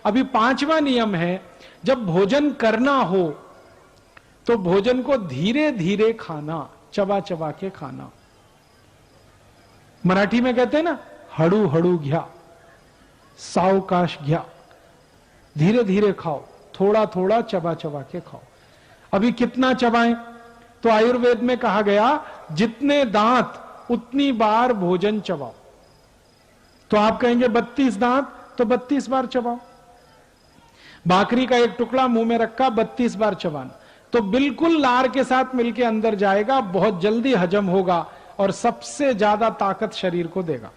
अभी पांचवा नियम है, जब भोजन करना हो तो भोजन को धीरे धीरे खाना, चबा चबा के खाना। मराठी में कहते हैं ना, हड़ू हड़ू घ्या, सावकाश घ्या, धीरे धीरे खाओ, थोड़ा थोड़ा चबा चबा के खाओ। अभी कितना चबाएं? तो आयुर्वेद में कहा गया जितने दांत उतनी बार भोजन चबाओ। तो आप कहेंगे 32 दांत, तो 32 बार चबाओ। बाकरी का एक टुकड़ा मुंह में रखा, 32 बार चबाना, तो बिल्कुल लार के साथ मिलके अंदर जाएगा, बहुत जल्दी हजम होगा और सबसे ज्यादा ताकत शरीर को देगा।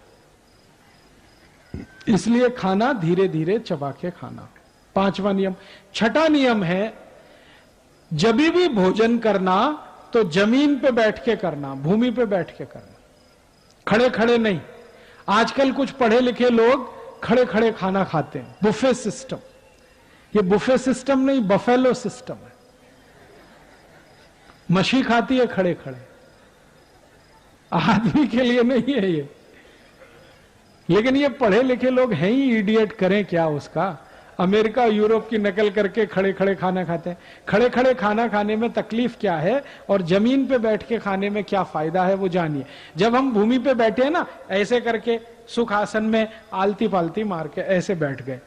इसलिए खाना धीरे धीरे चबा के खाना, पांचवा नियम। छठा नियम है, जब भी भोजन करना तो जमीन पे बैठ के करना, भूमि पे बैठ के करना, खड़े खड़े नहीं। आजकल कुछ पढ़े लिखे लोग खड़े खड़े खाना खाते हैं, बुफे सिस्टम। ये बुफे सिस्टम नहीं, बफेलो सिस्टम है। मछली खाती है खड़े खड़े, आदमी के लिए नहीं है ये। लेकिन ये पढ़े लिखे लोग हैं ही इडियट, करें क्या उसका। अमेरिका यूरोप की नकल करके खड़े खड़े खाना खाते हैं। खड़े खड़े खाना खाने में तकलीफ क्या है और जमीन पे बैठ के खाने में क्या फायदा है, वो जानिए। जब हम भूमि पे बैठे हैं ना, ऐसे करके सुखासन में आलती पालती मार के ऐसे बैठ गए,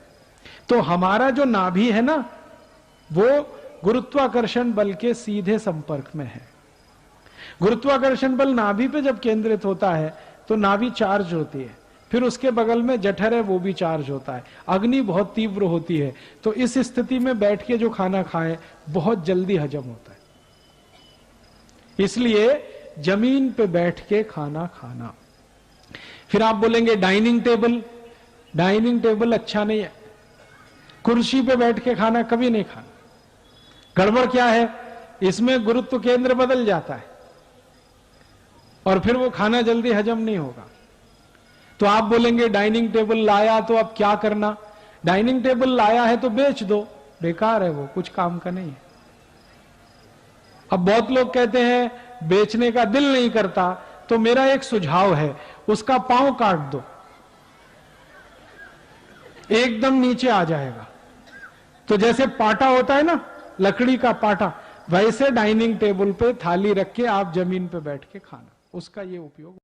तो हमारा जो नाभि है ना, वो गुरुत्वाकर्षण बल के सीधे संपर्क में है। गुरुत्वाकर्षण बल नाभि पे जब केंद्रित होता है तो नाभि चार्ज होती है, फिर उसके बगल में जठर है, वो भी चार्ज होता है। अग्नि बहुत तीव्र होती है, तो इस स्थिति में बैठ के जो खाना खाएं बहुत जल्दी हजम होता है। इसलिए जमीन पे बैठ के खाना खाना। फिर आप बोलेंगे डाइनिंग टेबल, डाइनिंग टेबल अच्छा नहीं है, कुर्सी पे बैठ के खाना कभी नहीं खाना। गड़बड़ क्या है, इसमें गुरुत्व केंद्र बदल जाता है और फिर वो खाना जल्दी हजम नहीं होगा। तो आप बोलेंगे डाइनिंग टेबल लाया तो अब क्या करना? डाइनिंग टेबल लाया है तो बेच दो, बेकार है वो, कुछ काम का नहीं है। अब बहुत लोग कहते हैं बेचने का दिल नहीं करता, तो मेरा एक सुझाव है, उसका पांव काट दो, एकदम नीचे आ जाएगा। तो जैसे पाटा होता है ना, लकड़ी का पाटा, वैसे डाइनिंग टेबल पे थाली रख के आप जमीन पे बैठ के खाना, उसका ये उपयोग